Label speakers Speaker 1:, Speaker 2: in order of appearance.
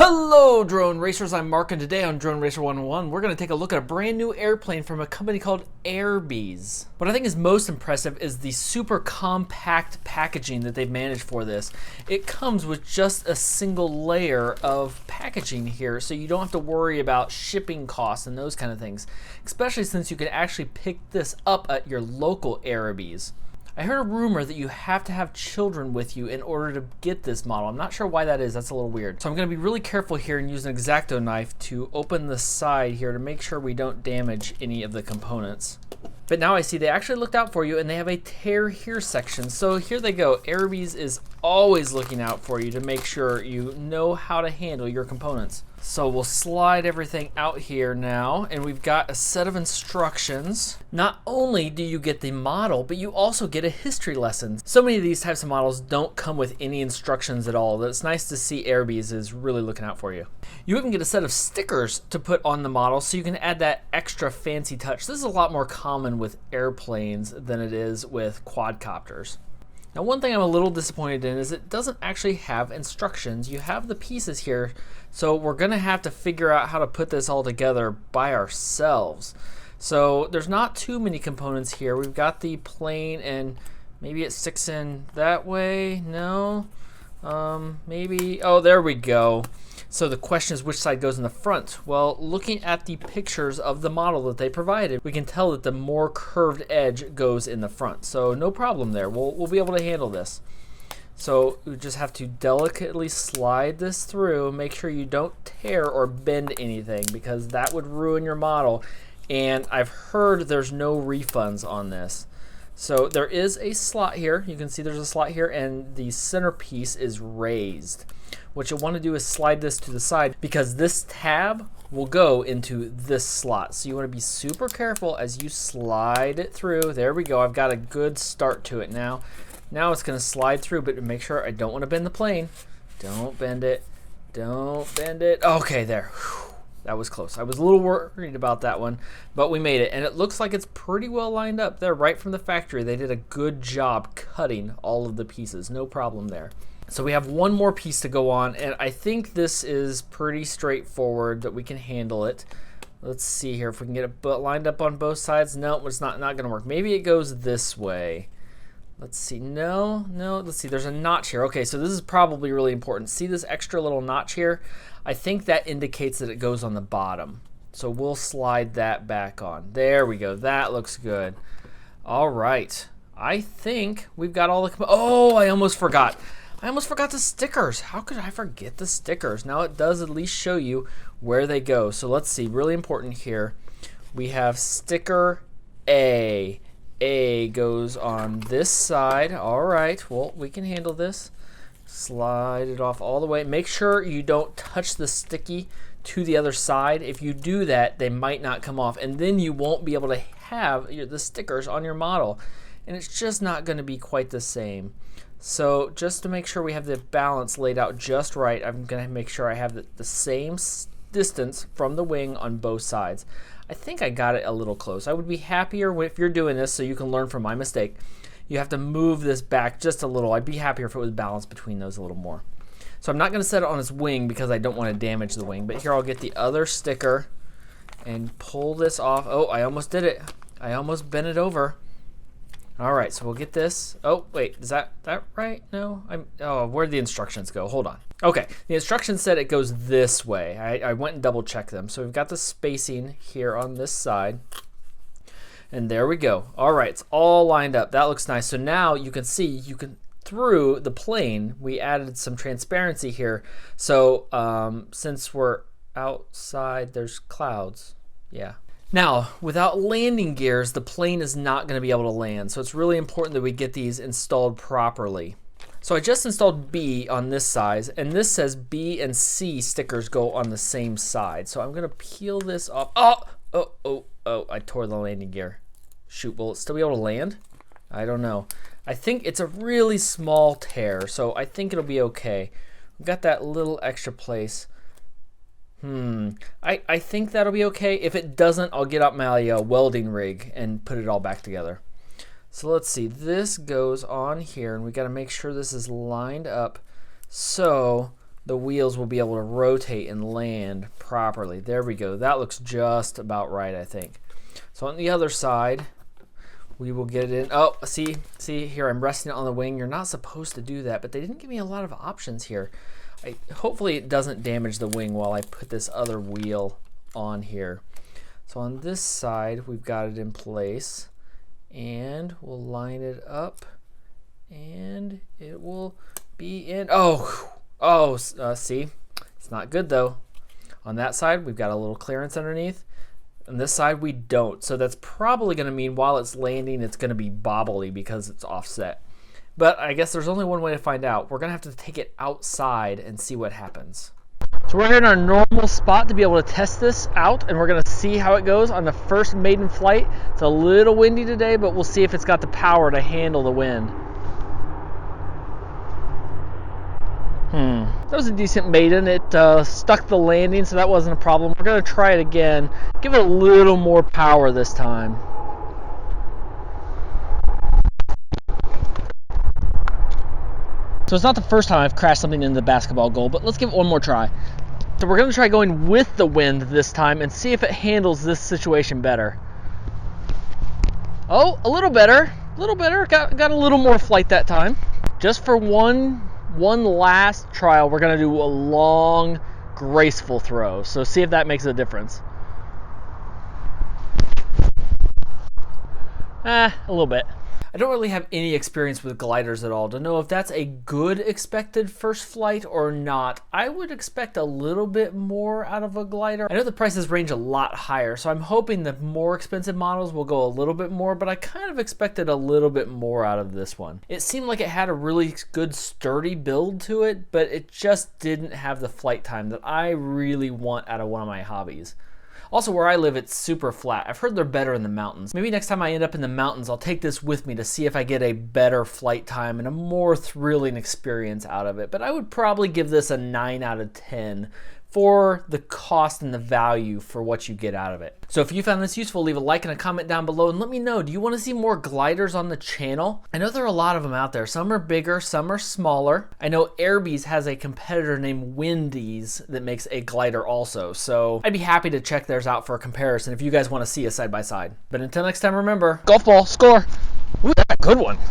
Speaker 1: Hello drone racers, I'm Mark, and today on Drone Racer 101 we're going to take a look at a brand new airplane from a company called Airbees. What I think is most impressive is the super compact packaging that they've managed for this. It comes with just a single layer of packaging here, so you don't have to worry about shipping costs and those kind of things, especially since you can actually pick this up at your local Airbees. I heard a rumor that you have to have children with you in order to get this model. I'm not sure why that is. That's a little weird. So I'm going to be really careful here and use an X-Acto knife to open the side here to make sure we don't damage any of the components. But now I see they actually looked out for you, and they have a tear here section. So here they go. Airbees is always looking out for you to make sure you know how to handle your components. So we'll slide everything out here now, and we've got a set of instructions. Not only do you get the model, but you also get a history lesson. So many of these types of models don't come with any instructions at all. It's nice to see Airbees is really looking out for you. You even get a set of stickers to put on the model so you can add that extra fancy touch. This is a lot more common with airplanes than it is with quadcopters. Now, one thing I'm a little disappointed in is it doesn't actually have instructions. You have the pieces here, so we're gonna have to figure out how to put this all together by ourselves. So there's not too many components here. We've got the plane, and maybe it sticks in that way. No, maybe, oh, there we go. So the question is, which side goes in the front? Well, looking at the pictures of the model that they provided, we can tell that the more curved edge goes in the front. So no problem there. We'll be able to handle this. So we just have to delicately slide this through. Make sure you don't tear or bend anything, because that would ruin your model. And I've heard there's no refunds on this. So there is a slot here. You can see there's a slot here, and the centerpiece is raised. What you'll want to do is slide this to the side, because this tab will go into this slot. So you want to be super careful as you slide it through. There we go. I've got a good start to it now. Now it's going to slide through, but make sure I don't want to bend the plane. Don't bend it. Don't bend it. Okay, there. Whew. That was close. I was a little worried about that one, but we made it. And it looks like it's pretty well lined up there right from the factory. They did a good job cutting all of the pieces. No problem there. So we have one more piece to go on, and I think this is pretty straightforward that we can handle it. Let's see here if we can get it lined up on both sides. No, it's not going to work. Maybe it goes this way. Let's see. No, let's see. There's a notch here. Okay, so this is probably really important. See this extra little notch here? I think that indicates that it goes on the bottom. So we'll slide that back on. There we go. That looks good. All right. I think we've got all the... Oh, I almost forgot. I almost forgot the stickers. How could I forget the stickers? Now it does at least show you where they go. So let's see, really important here. We have sticker A. A goes on this side. All right, well, we can handle this. Slide it off all the way. Make sure you don't touch the sticky to the other side. If you do that, they might not come off, and then you won't be able to have the stickers on your model, and it's just not going to be quite the same. So just to make sure we have the balance laid out just right, I'm going to make sure I have the same distance from the wing on both sides. I think I got it a little close. I would be happier if you're doing this so you can learn from my mistake. You have to move this back just a little. I'd be happier if it was balanced between those a little more. So I'm not going to set it on its wing because I don't want to damage the wing. But here I'll get the other sticker and pull this off. Oh, I almost did it. I almost bent it over. All right, so we'll get this. Oh, wait, is that right? No, oh, where'd the instructions go? Hold on. Okay, the instructions said it goes this way. I went and double checked them. So we've got the spacing here on this side. And there we go. All right, it's all lined up. That looks nice. So now you can see, through the plane, we added some transparency here. So since we're outside, there's clouds. Yeah. Now, without landing gears, the plane is not going to be able to land. So it's really important that we get these installed properly. So I just installed B on this side, and this says B and C stickers go on the same side. So I'm going to peel this off. Oh, I tore the landing gear. Shoot, will it still be able to land? I don't know. I think it's a really small tear, so I think it'll be okay. We've got that little extra place. I think that'll be okay. If it doesn't, I'll get out my welding rig and put it all back together. So let's see. This goes on here, and we got to make sure this is lined up so the wheels will be able to rotate and land properly. There we go. That looks just about right, I think. So on the other side, we will get it in. Oh, see here, I'm resting it on the wing. You're not supposed to do that, but they didn't give me a lot of options here. Hopefully it doesn't damage the wing while I put this other wheel on here. So on this side, we've got it in place, and we'll line it up, and it will be in. See, it's not good though. On that side, we've got a little clearance underneath. On this side, we don't. So that's probably going to mean while it's landing, it's going to be bobbly because it's offset. But I guess there's only one way to find out. We're going to have to take it outside and see what happens. So we're here in our normal spot to be able to test this out, and we're going to see how it goes on the first maiden flight. It's a little windy today, but we'll see if it's got the power to handle the wind. That was a decent maiden. It stuck the landing, so that wasn't a problem. We're going to try it again. Give it a little more power this time. So it's not the first time I've crashed something in the basketball goal, but let's give it one more try. So we're going to try going with the wind this time and see if it handles this situation better. Oh, a little better. A little better. Got a little more flight that time. Just for one last trial, we're going to do a long, graceful throw. So see if that makes a difference. A little bit. I don't really have any experience with gliders at all to know if that's a good expected first flight or not. I would expect a little bit more out of a glider. I know the prices range a lot higher, so I'm hoping the more expensive models will go a little bit more, but I kind of expected a little bit more out of this one. It seemed like it had a really good sturdy build to it, but it just didn't have the flight time that I really want out of one of my hobbies. Also, where I live, it's super flat. I've heard they're better in the mountains. Maybe next time I end up in the mountains, I'll take this with me to see if I get a better flight time and a more thrilling experience out of it. But I would probably give this a 9 out of 10 for the cost and the value for what you get out of it. So if you found this useful, leave a like and a comment down below and let me know, do you want to see more gliders on the channel? I know there are a lot of them out there. Some are bigger, some are smaller. I know Airbees has a competitor named Wendy's that makes a glider also. So I'd be happy to check theirs out for a comparison if you guys want to see a side by side. But until next time, remember, golf ball, score. Ooh, that's a good one.